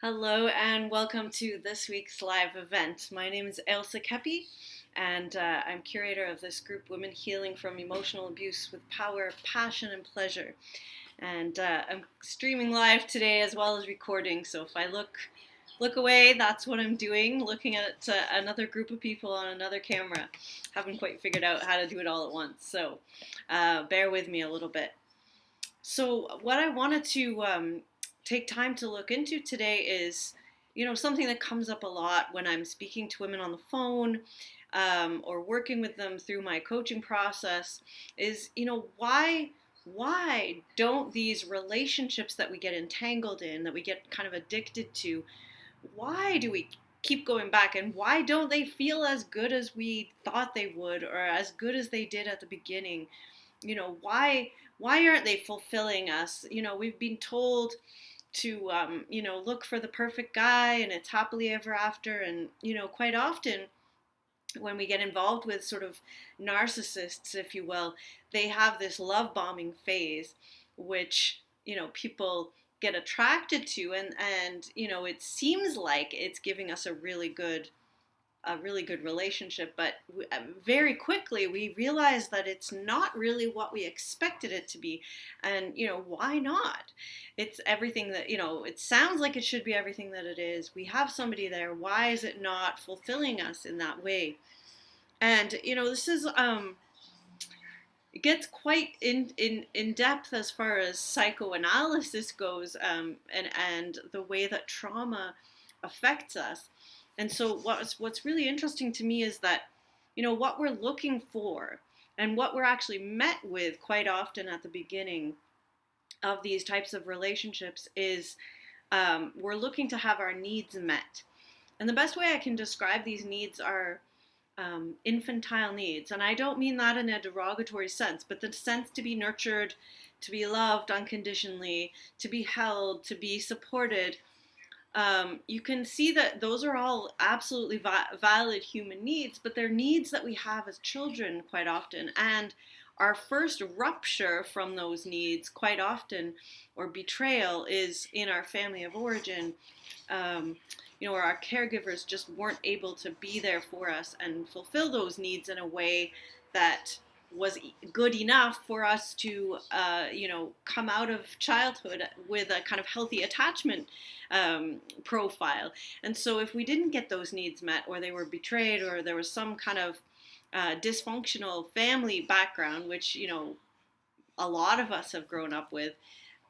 Hello and welcome to this week's live event. My name is Elsa Kepi and I'm curator of this group, Women Healing from Emotional Abuse with Power, Passion and Pleasure. And I'm streaming live today as well as recording, so if I look away, that's what I'm doing, looking at another group of people on another camera. Haven't quite figured out how to do it all at once, so bear with me a little bit. So what I wanted to take time to look into today is, something that comes up a lot when I'm speaking to women on the phone or working with them through my coaching process is, why don't these relationships that we get entangled in, that we get kind of addicted to, why do we keep going back, and why don't they feel as good as we thought they would or as good as they did at the beginning? Why aren't they fulfilling us? We've been told to look for the perfect guy and it's happily ever after, and quite often when we get involved with sort of narcissists, if you will, they have this love bombing phase which people get attracted to, and it seems like it's giving us a really good relationship, but very quickly we realize that it's not really what we expected it to be. And why not? It's everything that, it sounds like it should be everything that it is. We have somebody there. Why is it not fulfilling us in that way? And this is it gets quite in depth as far as psychoanalysis goes, and the way that trauma affects us. And so what's really interesting to me is that, what we're looking for and what we're actually met with quite often at the beginning of these types of relationships is we're looking to have our needs met. And the best way I can describe these needs are infantile needs. And I don't mean that in a derogatory sense, but the sense to be nurtured, to be loved unconditionally, to be held, to be supported. You can see that those are all absolutely valid human needs, but they're needs that we have as children quite often. And our first rupture from those needs quite often, or betrayal, is in our family of origin, where our caregivers just weren't able to be there for us and fulfill those needs in a way that was good enough for us to, come out of childhood with a kind of healthy attachment profile. And so if we didn't get those needs met, or they were betrayed, or there was some kind of dysfunctional family background, which, a lot of us have grown up with,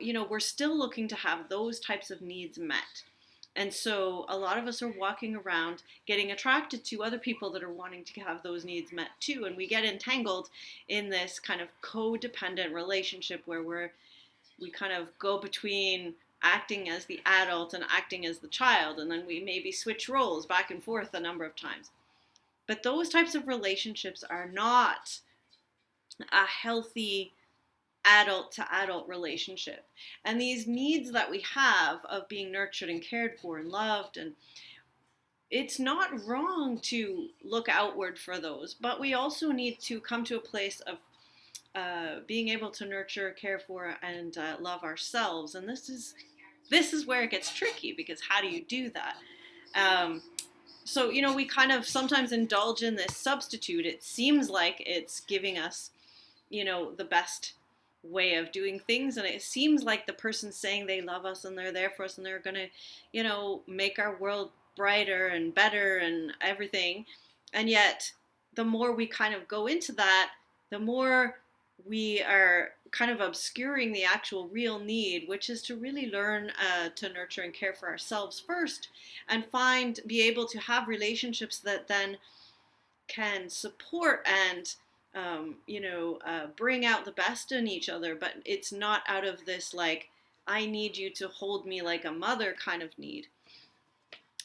we're still looking to have those types of needs met. And so a lot of us are walking around getting attracted to other people that are wanting to have those needs met too. And we get entangled in this kind of codependent relationship where we kind of go between acting as the adult and acting as the child. And then we maybe switch roles back and forth a number of times. But those types of relationships are not a healthy adult to adult relationship. And these needs that we have of being nurtured and cared for and loved, and it's not wrong to look outward for those, but we also need to come to a place of being able to nurture, care for, and love ourselves. And this is where it gets tricky, because how do you do that? So we kind of sometimes indulge in this substitute. It seems like it's giving us the best way of doing things, and it seems like the person saying they love us and they're there for us and they're gonna make our world brighter and better and everything. And yet the more we kind of go into that, the more we are kind of obscuring the actual real need, which is to really learn to nurture and care for ourselves first, and be able to have relationships that then can support and bring out the best in each other. But it's not out of this, like, I need you to hold me like a mother kind of need.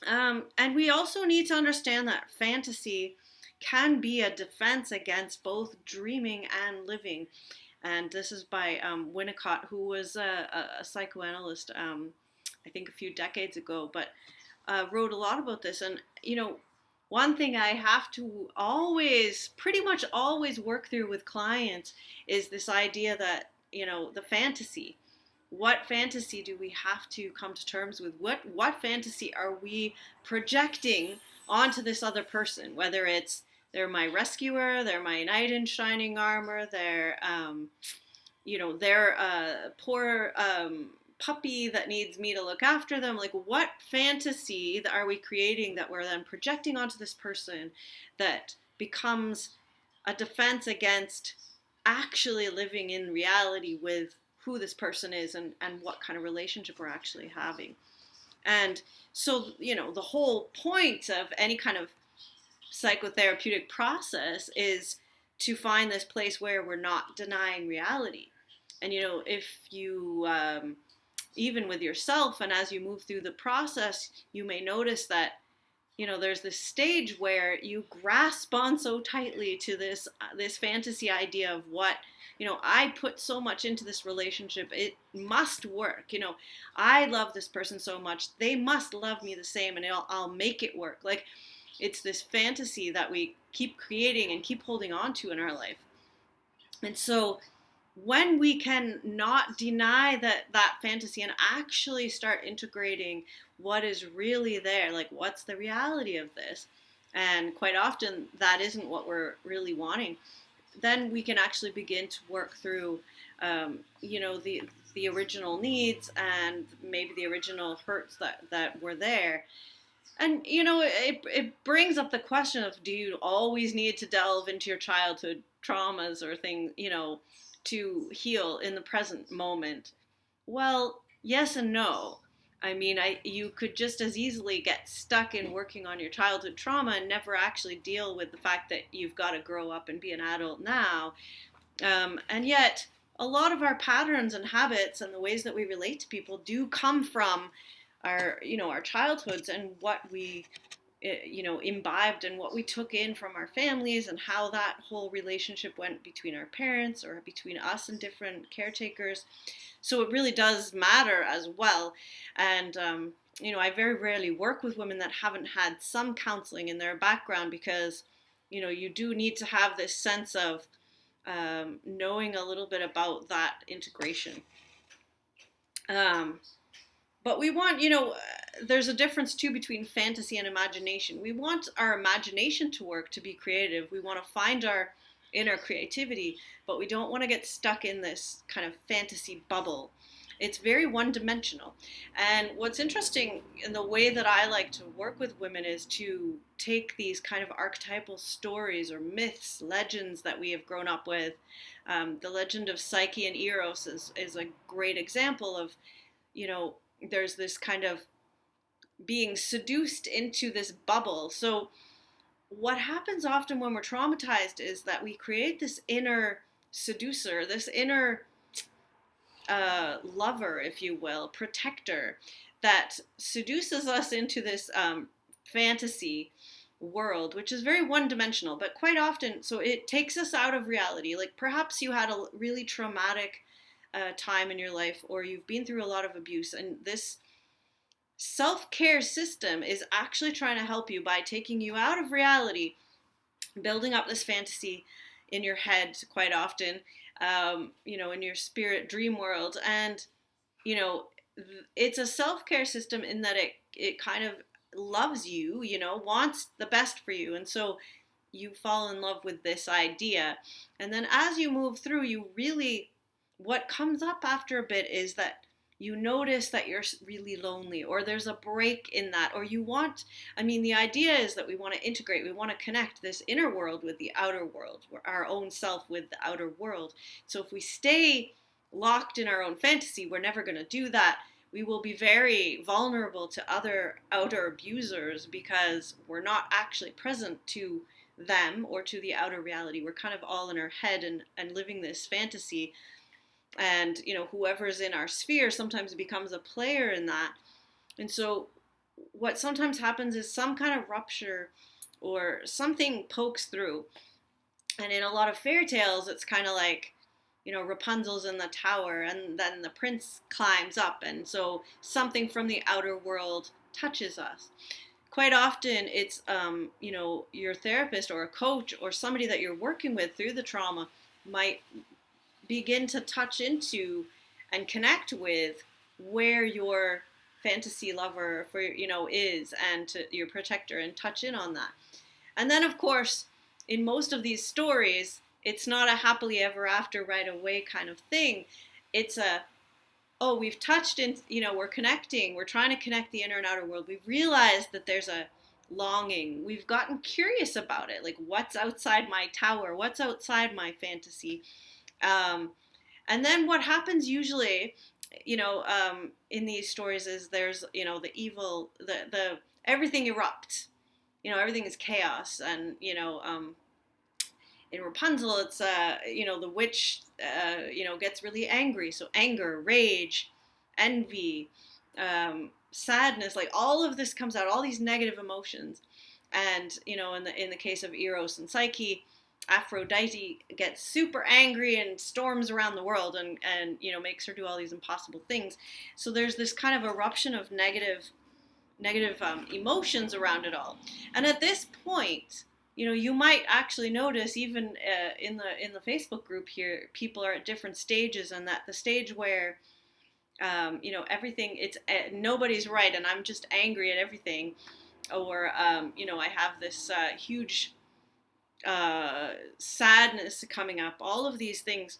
And we also need to understand that fantasy can be a defense against both dreaming and living. And this is by Winnicott, who was a psychoanalyst, I think a few decades ago, but wrote a lot about this. And, one thing I have to pretty much always work through with clients is this idea that, the fantasy, what fantasy do we have to come to terms with? What fantasy are we projecting onto this other person? Whether it's they're my rescuer, they're my knight in shining armor, they're a poor puppy that needs me to look after them. Like, what fantasy are we creating that we're then projecting onto this person that becomes a defense against actually living in reality with who this person is and what kind of relationship we're actually having? And so, the whole point of any kind of psychotherapeutic process is to find this place where we're not denying reality. And, if you, even with yourself, and as you move through the process, you may notice that, there's this stage where you grasp on so tightly to this fantasy idea of what, I put so much into this relationship, it must work. I love this person so much, they must love me the same, and I'll make it work. Like, it's this fantasy that we keep creating and keep holding on to in our life. And so when we can not deny that fantasy and actually start integrating what is really there, like, what's the reality of this? And quite often that isn't what we're really wanting. Then we can actually begin to work through, the original needs and maybe the original hurts that were there. And, it brings up the question of, do you always need to delve into your childhood traumas or things, to heal in the present moment? Well, yes and no. I mean, you could just as easily get stuck in working on your childhood trauma and never actually deal with the fact that you've got to grow up and be an adult now. And yet, a lot of our patterns and habits and the ways that we relate to people do come from our childhoods and what we imbibed and what we took in from our families and how that whole relationship went between our parents or between us and different caretakers. So it really does matter as well. And I very rarely work with women that haven't had some counseling in their background, because you do need to have this sense of knowing a little bit about that integration. But we want, there's a difference too between fantasy and imagination. We want our imagination to work, to be creative. We want to find our inner creativity, but we don't want to get stuck in this kind of fantasy bubble. It's very one-dimensional. And what's interesting in the way that I like to work with women is to take these kind of archetypal stories or myths, legends that we have grown up with. The legend of Psyche and Eros is a great example of, there's this kind of being seduced into this bubble. So what happens often when we're traumatized is that we create this inner seducer, this inner lover, if you will, protector, that seduces us into this fantasy world, which is very one-dimensional, but quite often, so it takes us out of reality. Like, perhaps you had a really traumatic time in your life, or you've been through a lot of abuse, and this self-care system is actually trying to help you by taking you out of reality, building up this fantasy in your head quite often, in your spirit dream world. And, it's a self-care system in that it kind of loves you, wants the best for you. And so you fall in love with this idea. And then as you move through, what comes up after a bit is that you notice that you're really lonely, or there's a break in that, or the idea is that we want to integrate, we want to connect this inner world with the outer world, our own self with the outer world. So if we stay locked in our own fantasy, we're never going to do that. We will be very vulnerable to other outer abusers because we're not actually present to them or to the outer reality. We're kind of all in our head and living this fantasy. And, whoever's in our sphere sometimes becomes a player in that. And so what sometimes happens is some kind of rupture or something pokes through. And in a lot of fairy tales, it's kind of like, Rapunzel's in the tower and then the prince climbs up. And so something from the outer world touches us. Quite often it's, your therapist or a coach or somebody that you're working with through the trauma might begin to touch into and connect with where your fantasy lover for is, and to your protector, and touch in on that. And then of course, in most of these stories, it's not a happily ever after right away kind of thing. It's a, oh, we've touched in, we're connecting, we're trying to connect the inner and outer world. We've realized that there's a longing. We've gotten curious about it. Like, what's outside my tower? What's outside my fantasy? And then what happens usually, in these stories is there's, the evil, the everything erupts. Everything is chaos. And, in Rapunzel, it's, the witch, gets really angry. So anger, rage, envy, sadness, like all of this comes out, all these negative emotions. And, in the case of Eros and Psyche, Aphrodite gets super angry and storms around the world, and makes her do all these impossible things. So there's this kind of eruption of negative emotions around it all. And at this point, you might actually notice, even in the Facebook group here, people are at different stages, and that the stage where everything, it's nobody's right, and I'm just angry at everything, or I have this huge sadness coming up, all of these things.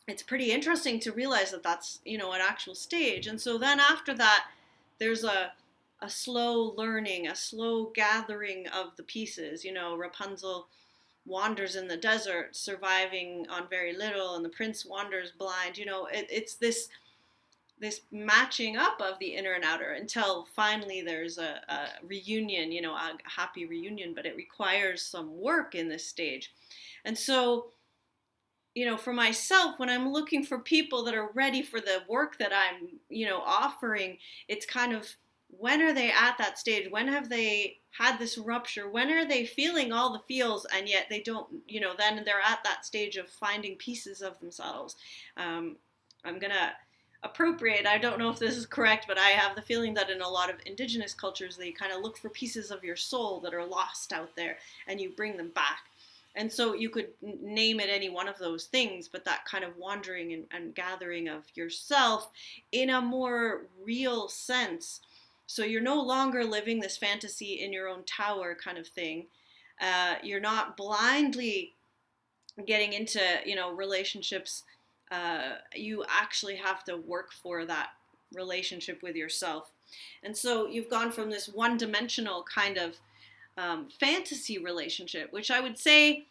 It's pretty interesting to realize that that's an actual stage. And so then after that, there's a slow learning, a slow gathering of the pieces. Rapunzel wanders in the desert, surviving on very little, and the prince wanders blind. It's this matching up of the inner and outer, until finally there's a reunion, a happy reunion, but it requires some work in this stage. And so, for myself, when I'm looking for people that are ready for the work that I'm, offering, it's kind of, when are they at that stage? When have they had this rupture? When are they feeling all the feels, and yet they don't, then they're at that stage of finding pieces of themselves. I'm going to appropriate, I don't know if this is correct, but I have the feeling that in a lot of indigenous cultures, they kind of look for pieces of your soul that are lost out there, and you bring them back. And so you could name it any one of those things, but that kind of wandering and gathering of yourself in a more real sense. So you're no longer living this fantasy in your own tower kind of thing. You're not blindly getting into, relationships. You actually have to work for that relationship with yourself. And so you've gone from this one-dimensional kind of fantasy relationship, which I would say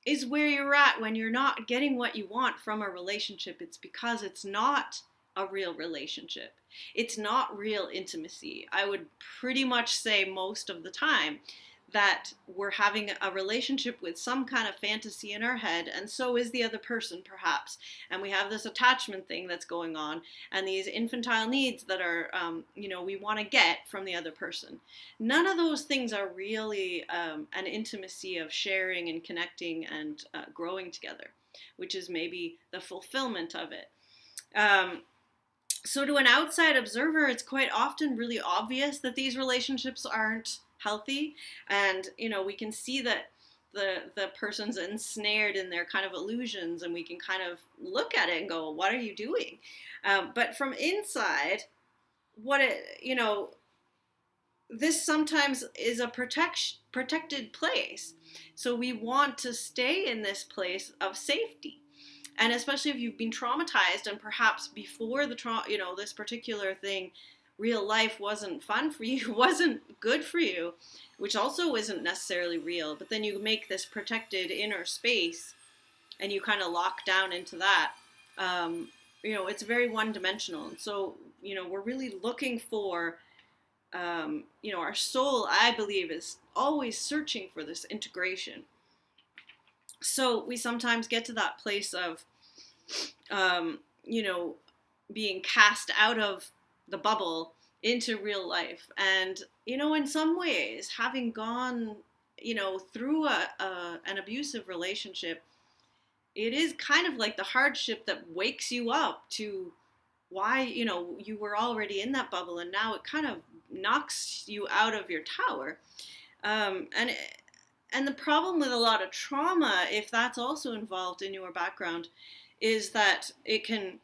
is where you're at when you're not getting what you want from a relationship. It's because it's not a real relationship. It's not real intimacy. I would pretty much say most of the time that we're having a relationship with some kind of fantasy in our head, and so is the other person perhaps. And we have this attachment thing that's going on, and these infantile needs that are, we want to get from the other person. None of those things are really an intimacy of sharing and connecting and growing together, which is maybe the fulfillment of it. So to an outside observer, it's quite often really obvious that these relationships aren't healthy, and we can see that the person's ensnared in their kind of illusions, and we can kind of look at it and go, what are you doing? But from inside, this sometimes is a protected place. So we want to stay in this place of safety. And especially if you've been traumatized, and perhaps before the this particular thing, real life wasn't fun for you, wasn't good for you, which also isn't necessarily real. But then you make this protected inner space, and you kind of lock down into that. It's very one-dimensional. And so, we're really looking for, our soul, I believe, is always searching for this integration. So we sometimes get to that place of, being cast out of the bubble into real life. And, in some ways, having gone, through an abusive relationship, it is kind of like the hardship that wakes you up to why, you were already in that bubble, and now it kind of knocks you out of your tower. And the problem with a lot of trauma, if that's also involved in your background, is that it can,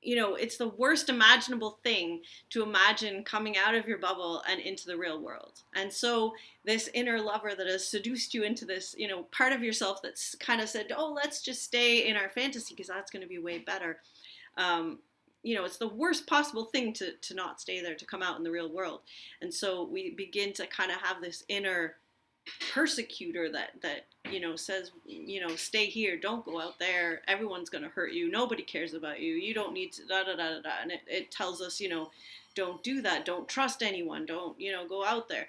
it's the worst imaginable thing to imagine coming out of your bubble and into the real world. And so this inner lover that has seduced you into this, part of yourself that's kind of said, oh, let's just stay in our fantasy because that's going to be way better. It's the worst possible thing to not stay there, to come out in the real world. And so we begin to kind of have this inner persecutor that says, stay here, don't go out there, everyone's going to hurt you, nobody cares about you, you don't need to da da da da da. And it tells us, don't do that, don't trust anyone, don't go out there.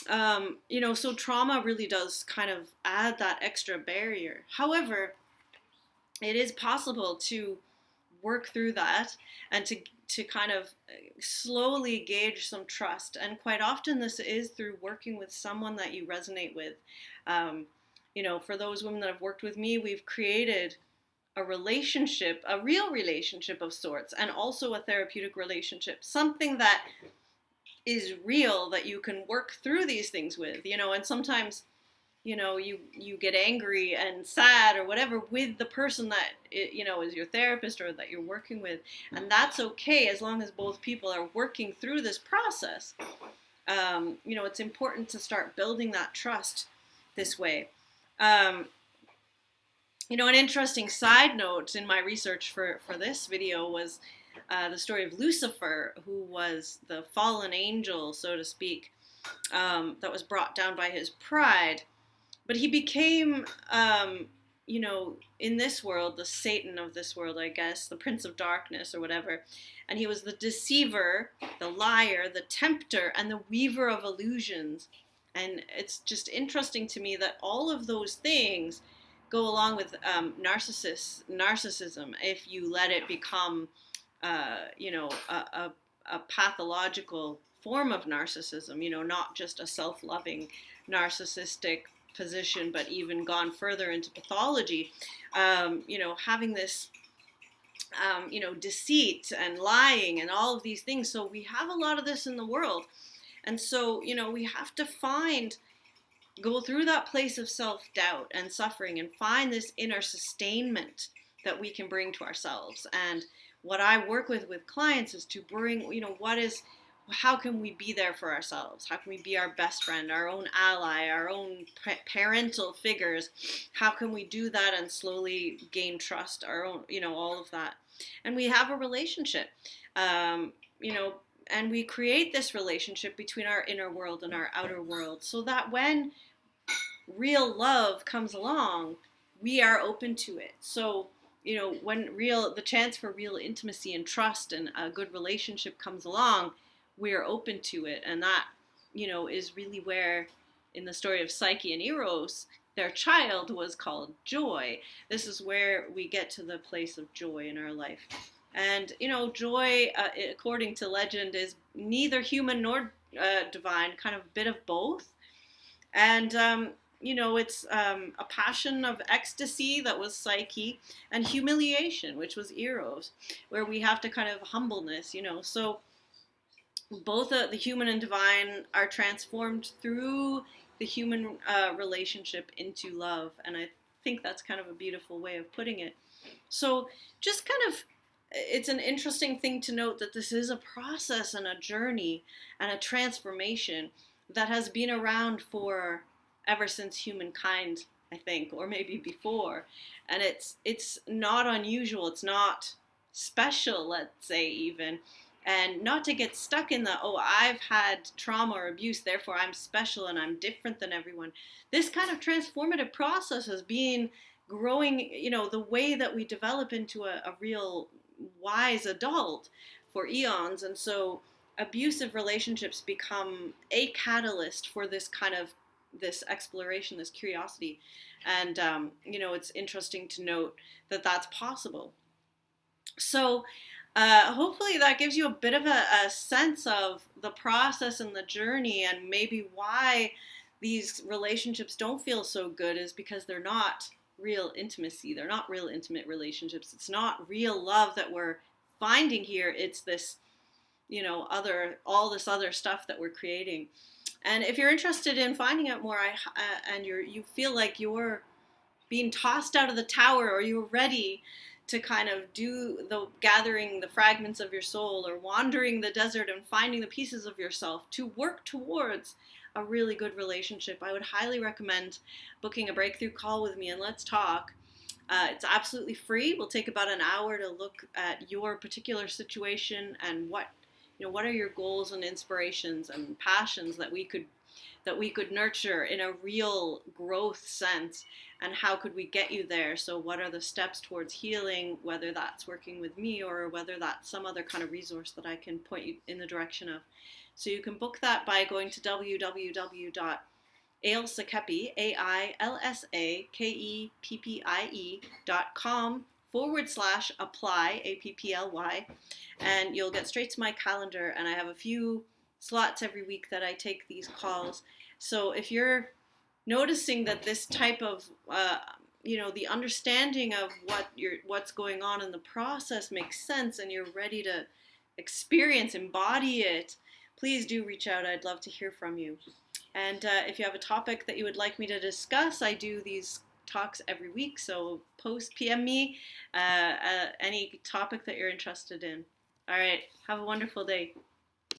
So trauma really does kind of add that extra barrier. However, it is possible to work through that and to kind of slowly gauge some trust. And quite often this is through working with someone that you resonate with. For those women that have worked with me, we've created a relationship, a real relationship of sorts, and also a therapeutic relationship, something that is real, that you can work through these things with, and sometimes you get angry and sad or whatever with the person that is your therapist or that you're working with, and that's okay as long as both people are working through this process. It's important to start building that trust this way. An interesting side note in my research for this video was the story of Lucifer, who was the fallen angel, so to speak, that was brought down by his pride. But he became, in this world, the Satan of this world, I guess, the Prince of Darkness or whatever. And he was the deceiver, the liar, the tempter, and the weaver of illusions. And it's just interesting to me that all of those things go along with narcissism, if you let it become, a pathological form of narcissism, not just a self-loving narcissistic position, but even gone further into pathology, having this, deceit and lying and all of these things. So we have a lot of this in the world. And so, we have to go through that place of self-doubt and suffering and find this inner sustainment that we can bring to ourselves. And what I work with clients is to bring, how can we be there for ourselves? How can we be our best friend, our own ally, our own parental figures? How can we do that and slowly gain trust, our own, all of that? And we have a relationship, and we create this relationship between our inner world and our outer world, so that when real love comes along, we are open to it. So, when the chance for real intimacy and trust and a good relationship comes along, we are open to it. And that, is really where, in the story of Psyche and Eros, their child was called joy. This is where we get to the place of joy in our life. And, joy, according to legend, is neither human nor divine, kind of a bit of both. And, it's a passion of ecstasy, that was Psyche, and humiliation, which was Eros, where we have to kind of humbleness, so both the human and divine are transformed through the human relationship into love. And I think that's kind of a beautiful way of putting it. So just kind of, it's an interesting thing to note that this is a process and a journey and a transformation that has been around for ever since humankind, I think, or maybe before. And it's not unusual. It's not special, let's say, even. And not to get stuck in the, I've had trauma or abuse, therefore I'm special and I'm different than everyone. This kind of transformative process has been growing, the way that we develop into a real wise adult for eons. And so abusive relationships become a catalyst for this kind of, this exploration, this curiosity. And, it's interesting to note that that's possible. So, hopefully that gives you a bit of a sense of the process and the journey, and maybe why these relationships don't feel so good is because they're not real intimacy. They're not real intimate relationships. It's not real love that we're finding here. It's this, all this other stuff that we're creating. And if you're interested in finding out more, and you feel like you're being tossed out of the tower, or you're ready to kind of do the gathering the fragments of your soul or wandering the desert and finding the pieces of yourself to work towards a really good relationship, I would highly recommend booking a breakthrough call with me and let's talk. It's absolutely free. We'll take about an hour to look at your particular situation and what are your goals and inspirations and passions that we could nurture in a real growth sense, and how could we get you there. So what are the steps towards healing, whether that's working with me or whether that's some other kind of resource that I can point you in the direction of. So you can book that by going to www.ailsakeppie, AILSAKEPPIE.com/apply, APPLY, and you'll get straight to my calendar. And I have a few slots every week that I take these calls. So if you're noticing that this type of the understanding of what's going on in the process makes sense and you're ready to embody it, please do reach out. I'd love to hear from you. And if you have a topic that you would like me to discuss, I do these talks every week, so PM me any topic that you're interested in. All right, have a wonderful day.